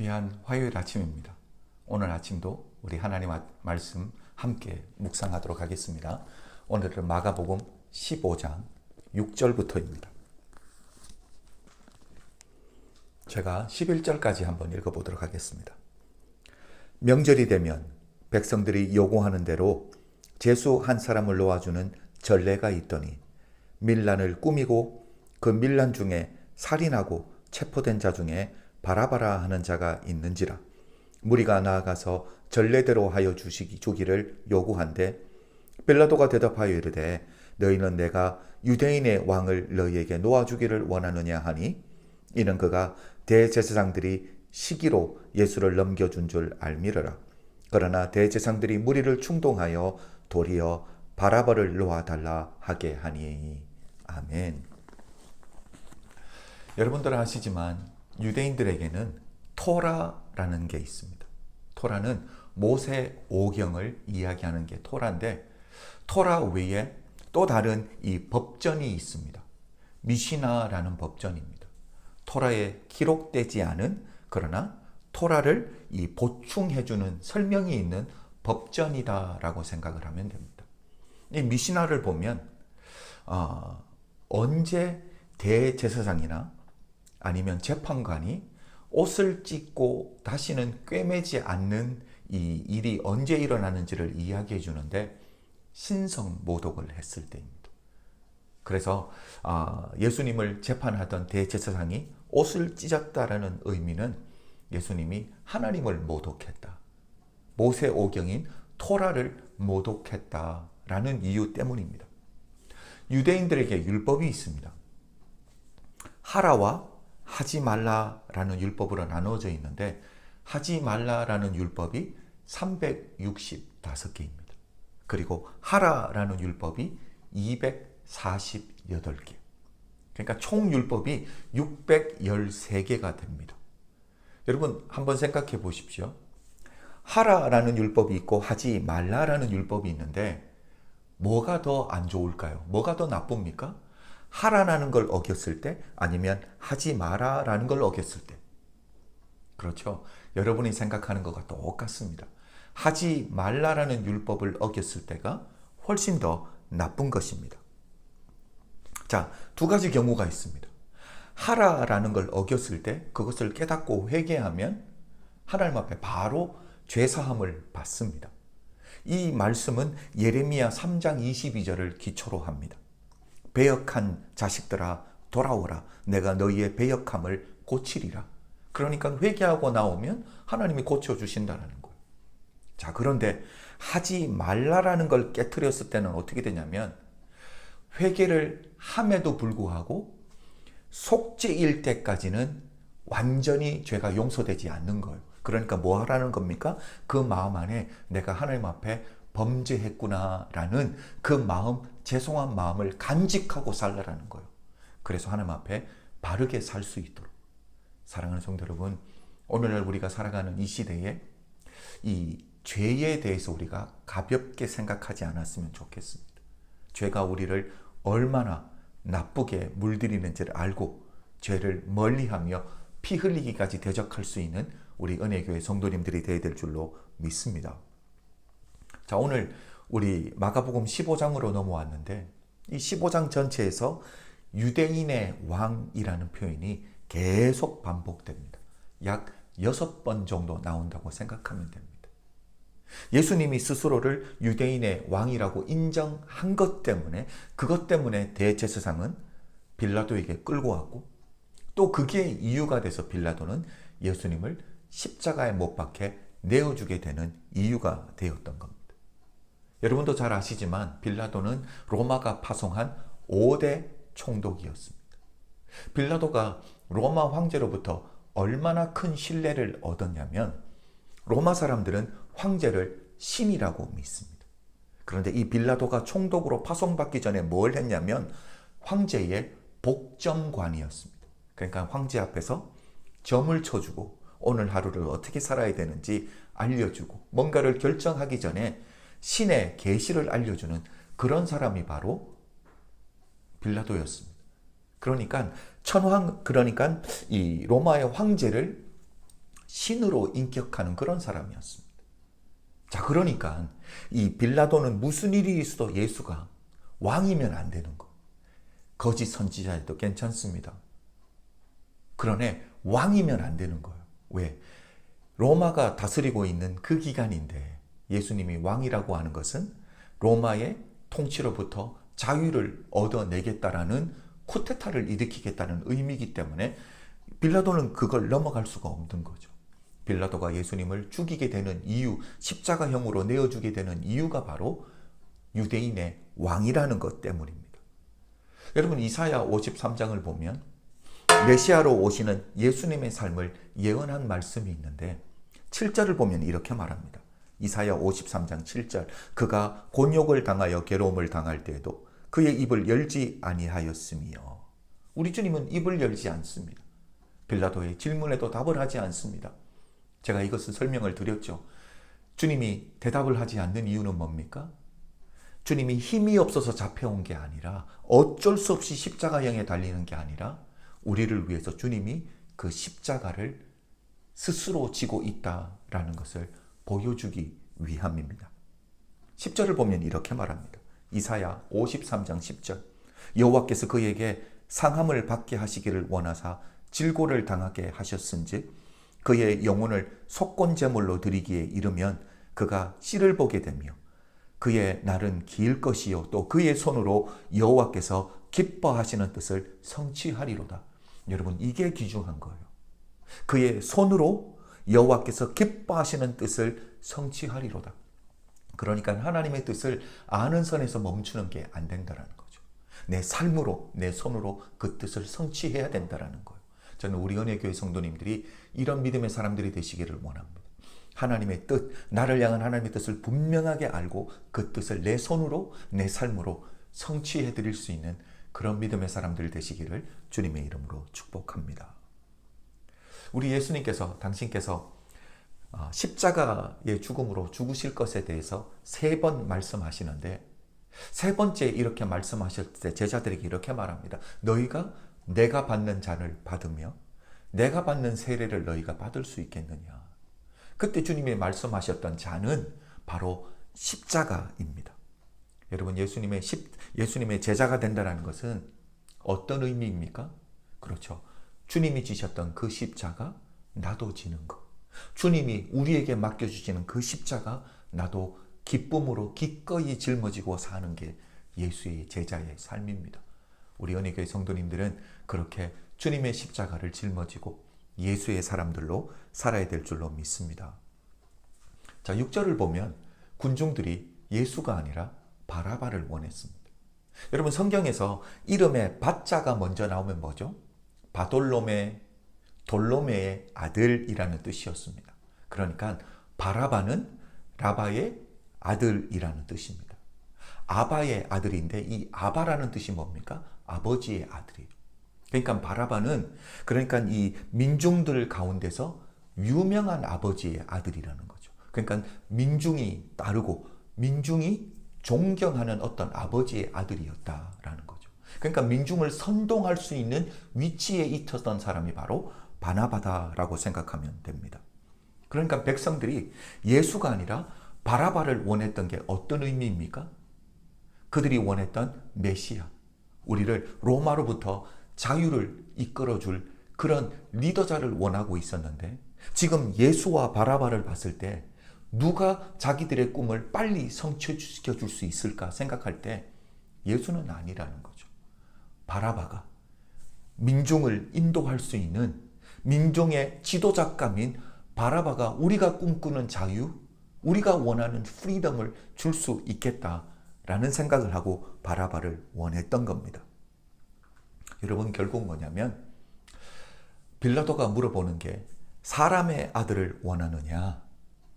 귀한 화요일 아침입니다. 오늘 아침도 우리 하나님 말씀 함께 묵상하도록 하겠습니다. 오늘은 마가복음 15장 6절부터입니다. 제가 11절까지 한번 읽어보도록 하겠습니다. 명절이 되면 백성들이 요구하는 대로 제수 한 사람을 놓아주는 전례가 있더니 밀란을 꾸미고 그 밀란 중에 살인하고 체포된 자 중에 바라바라 하는 자가 있는지라. 무리가 나아가서 전례대로 하여 주기를 요구한데 빌라도가 대답하여 이르되 너희는 내가 유대인의 왕을 너희에게 놓아주기를 원하느냐 하니 이는 그가 대제사장들이 시기로 예수를 넘겨준 줄 알미르라. 그러나 대제사장들이 무리를 충동하여 도리어 바라바를 놓아달라 하게 하니. 아멘. 여러분들은 아시지만 유대인들에게는 토라라는 게 있습니다. 토라는 모세 오경을 이야기하는 게 토라인데, 토라 외에 또 다른 이 법전이 있습니다. 미시나라는 법전입니다. 토라에 기록되지 않은, 그러나 토라를 이 보충해주는 설명이 있는 법전이다라고 생각을 하면 됩니다. 이 미시나를 보면 언제 대제사장이나 아니면 재판관이 옷을 찢고 다시는 꿰매지 않는 이 일이 언제 일어나는지를 이야기해 주는데, 신성 모독을 했을 때입니다. 그래서 예수님을 재판하던 대제사장이 옷을 찢었다라는 의미는 예수님이 하나님을 모독했다, 모세 오경인 토라를 모독했다라는 이유 때문입니다. 유대인들에게 율법이 있습니다. 하라와 하지 말라라는 율법으로 나누어져 있는데, 하지 말라라는 율법이 365개입니다. 그리고 하라라는 율법이 248개. 그러니까 총 율법이 613개가 됩니다. 여러분 한번 생각해 보십시오. 하라라는 율법이 있고 하지 말라라는 율법이 있는데 뭐가 더 안 좋을까요? 뭐가 더 나쁩니까? 하라라는 걸 어겼을 때, 아니면 하지 마라라는 걸 어겼을 때. 그렇죠? 여러분이 생각하는 것과 똑같습니다. 하지 말라라는 율법을 어겼을 때가 훨씬 더 나쁜 것입니다. 자, 두 가지 경우가 있습니다. 하라라는 걸 어겼을 때 그것을 깨닫고 회개하면 하나님 앞에 바로 죄사함을 받습니다. 이 말씀은 예레미야 3장 22절을 기초로 합니다. 배역한 자식들아 돌아오라, 내가 너희의 배역함을 고치리라. 그러니까 회개하고 나오면 하나님이 고쳐주신다는 거예요. 자, 그런데 하지 말라라는 걸 깨트렸을 때는 어떻게 되냐면, 회개를 함에도 불구하고 속죄일 때까지는 완전히 죄가 용서되지 않는 거예요. 그러니까 뭐 하라는 겁니까? 그 마음 안에 내가 하나님 앞에 범죄했구나라는 그 마음, 죄송한 마음을 간직하고 살라라는 거예요. 그래서 하나님 앞에 바르게 살 수 있도록. 사랑하는 성도 여러분, 오늘날 우리가 살아가는 이 시대에 이 죄에 대해서 우리가 가볍게 생각하지 않았으면 좋겠습니다. 죄가 우리를 얼마나 나쁘게 물들이는지를 알고 죄를 멀리하며 피 흘리기까지 대적할 수 있는 우리 은혜교회 성도님들이 되어야 될 줄로 믿습니다. 자, 오늘 우리 마가복음 15장으로 넘어왔는데, 이 15장 전체에서 유대인의 왕이라는 표현이 계속 반복됩니다. 약 6번 정도 나온다고 생각하면 됩니다. 예수님이 스스로를 유대인의 왕이라고 인정한 것 때문에, 그것 때문에 대제사장은 빌라도에게 끌고 왔고, 또 그게 이유가 돼서 빌라도는 예수님을 십자가에 못 박혀 내어주게 되는 이유가 되었던 겁니다. 여러분도 잘 아시지만 빌라도는 로마가 파송한 5대 총독이었습니다. 빌라도가 로마 황제로부터 얼마나 큰 신뢰를 얻었냐면, 로마 사람들은 황제를 신이라고 믿습니다. 그런데 이 빌라도가 총독으로 파송받기 전에 뭘 했냐면 황제의 복점관이었습니다. 그러니까 황제 앞에서 점을 쳐주고 오늘 하루를 어떻게 살아야 되는지 알려주고, 뭔가를 결정하기 전에 신의 계시를 알려주는 그런 사람이 바로 빌라도였습니다. 그러니까 이 로마의 황제를 신으로 인격하는 그런 사람이었습니다. 자, 그러니까 이 빌라도는 무슨 일이 있어도 예수가 왕이면 안 되는 거. 거짓 선지자에도 괜찮습니다. 그러네 왕이면 안 되는 거예요. 왜? 로마가 다스리고 있는 그 기간인데 예수님이 왕이라고 하는 것은 로마의 통치로부터 자유를 얻어내겠다라는 쿠데타를 일으키겠다는 의미이기 때문에 빌라도는 그걸 넘어갈 수가 없는 거죠. 빌라도가 예수님을 죽이게 되는 이유, 십자가형으로 내어주게 되는 이유가 바로 유대인의 왕이라는 것 때문입니다. 여러분, 이사야 53장을 보면 메시아로 오시는 예수님의 삶을 예언한 말씀이 있는데 7절을 보면 이렇게 말합니다. 이사야 53장 7절, 그가 곤욕을 당하여 괴로움을 당할 때에도 그의 입을 열지 아니하였으며. 우리 주님은 입을 열지 않습니다. 빌라도의 질문에도 답을 하지 않습니다. 제가 이것을 설명을 드렸죠. 주님이 대답을 하지 않는 이유는 뭡니까? 주님이 힘이 없어서 잡혀온 게 아니라, 어쩔 수 없이 십자가형에 달리는 게 아니라 우리를 위해서 주님이 그 십자가를 스스로 지고 있다라는 것을 보여주기 위함입니다. 10절을 보면 이렇게 말합니다. 이사야 53장 10절, 여호와께서 그에게 상함을 받게 하시기를 원하사 질고를 당하게 하셨은즉 그의 영혼을 속건제물로 드리기에 이르면 그가 씨를 보게 되며 그의 날은 길 것이요 또 그의 손으로 여호와께서 기뻐하시는 뜻을 성취하리로다. 여러분, 이게 귀중한 거예요. 그의 손으로 여호와께서 기뻐하시는 뜻을 성취하리로다. 그러니까 하나님의 뜻을 아는 선에서 멈추는 게 안 된다는 거죠. 내 삶으로, 내 손으로 그 뜻을 성취해야 된다는 거예요. 저는 우리 은혜교회 성도님들이 이런 믿음의 사람들이 되시기를 원합니다. 하나님의 뜻, 나를 향한 하나님의 뜻을 분명하게 알고 그 뜻을 내 손으로, 내 삶으로 성취해 드릴 수 있는 그런 믿음의 사람들 되시기를 주님의 이름으로 축복합니다. 우리 예수님께서, 당신께서 십자가의 죽음으로 죽으실 것에 대해서 3번 말씀하시는데, 3번째 이렇게 말씀하실 때 제자들에게 이렇게 말합니다. 너희가 내가 받는 잔을 받으며 내가 받는 세례를 너희가 받을 수 있겠느냐. 그때 주님이 말씀하셨던 잔은 바로 십자가입니다. 여러분, 예수님의 제자가 된다는 것은 어떤 의미입니까? 그렇죠. 주님이 지셨던 그 십자가 나도 지는 것. 주님이 우리에게 맡겨주시는 그 십자가 나도 기쁨으로 기꺼이 짊어지고 사는 게 예수의 제자의 삶입니다. 우리 은혜교회 성도님들은 그렇게 주님의 십자가를 짊어지고 예수의 사람들로 살아야 될 줄로 믿습니다. 자, 6절을 보면 군중들이 예수가 아니라 바라바를 원했습니다. 여러분, 성경에서 이름에 바자가 먼저 나오면 뭐죠? 바돌로메, 돌로메의 아들이라는 뜻이었습니다. 그러니까 바라바는 라바의 아들이라는 뜻입니다. 아바의 아들인데 이 아바라는 뜻이 뭡니까? 아버지의 아들이에요. 그러니까 바라바는 이 민중들 가운데서 유명한 아버지의 아들이라는 거죠. 그러니까 민중이 따르고 민중이 존경하는 어떤 아버지의 아들이었다라는 거죠. 그러니까 민중을 선동할 수 있는 위치에 있었던 사람이 바로 바나바다라고 생각하면 됩니다. 그러니까 백성들이 예수가 아니라 바라바를 원했던 게 어떤 의미입니까? 그들이 원했던 메시아, 우리를 로마로부터 자유를 이끌어줄 그런 리더자를 원하고 있었는데, 지금 예수와 바라바를 봤을 때 누가 자기들의 꿈을 빨리 성취시켜 줄 수 있을까 생각할 때 예수는 아니라는 거죠. 바라바가 민중을 인도할 수 있는 민중의 지도자감인 바라바가 우리가 꿈꾸는 자유, 우리가 원하는 프리덤을 줄 수 있겠다라는 생각을 하고 바라바를 원했던 겁니다. 여러분, 결국 뭐냐면 빌라도가 물어보는 게 사람의 아들을 원하느냐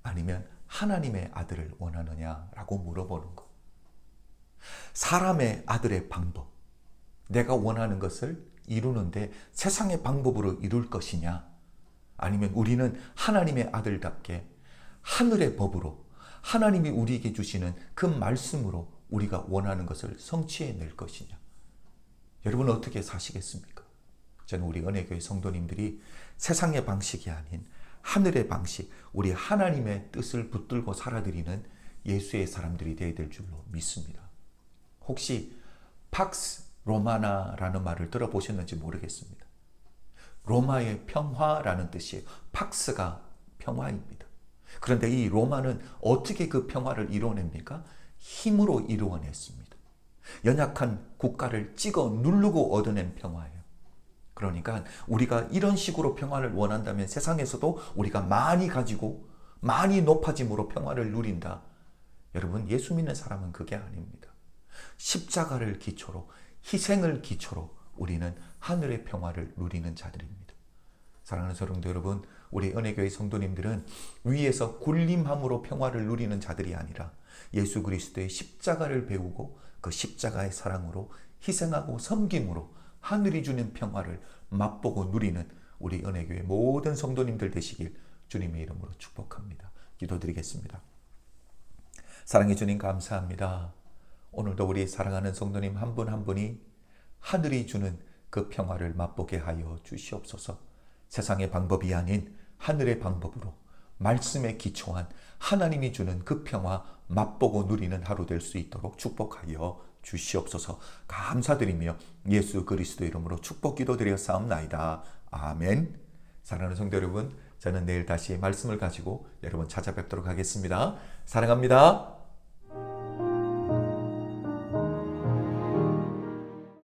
아니면 하나님의 아들을 원하느냐라고 물어보는 거. 사람의 아들의 방법, 내가 원하는 것을 이루는데 세상의 방법으로 이룰 것이냐, 아니면 우리는 하나님의 아들답게 하늘의 법으로 하나님이 우리에게 주시는 그 말씀으로 우리가 원하는 것을 성취해낼 것이냐. 여러분, 어떻게 사시겠습니까? 저는 우리 은혜교회 성도님들이 세상의 방식이 아닌 하늘의 방식, 우리 하나님의 뜻을 붙들고 살아드리는 예수의 사람들이 되어야 될 줄로 믿습니다. 혹시 팍스 로마나라는 말을 들어보셨는지 모르겠습니다. 로마의 평화라는 뜻이에요. 팍스가 평화입니다. 그런데 이 로마는 어떻게 그 평화를 이루어냅니까? 힘으로 이루어냈습니다. 연약한 국가를 찍어 누르고 얻어낸 평화예요. 그러니까 우리가 이런 식으로 평화를 원한다면 세상에서도 우리가 많이 가지고 많이 높아짐으로 평화를 누린다. 여러분, 예수 믿는 사람은 그게 아닙니다. 십자가를 기초로, 희생을 기초로 우리는 하늘의 평화를 누리는 자들입니다. 사랑하는 성도 여러분, 우리 은혜교회 성도님들은 위에서 군림함으로 평화를 누리는 자들이 아니라 예수 그리스도의 십자가를 배우고 그 십자가의 사랑으로 희생하고 섬김으로 하늘이 주는 평화를 맛보고 누리는 우리 은혜교회 모든 성도님들 되시길 주님의 이름으로 축복합니다. 기도드리겠습니다. 사랑해 주님 감사합니다. 오늘도 우리 사랑하는 성도님 한 분 한 분이 하늘이 주는 그 평화를 맛보게 하여 주시옵소서. 세상의 방법이 아닌 하늘의 방법으로 말씀에 기초한 하나님이 주는 그 평화 맛보고 누리는 하루 될 수 있도록 축복하여 주시옵소서. 감사드리며 예수 그리스도 이름으로 축복 기도드려 싸움나이다. 아멘. 사랑하는 성도 여러분, 저는 내일 다시 말씀을 가지고 여러분 찾아뵙도록 하겠습니다. 사랑합니다.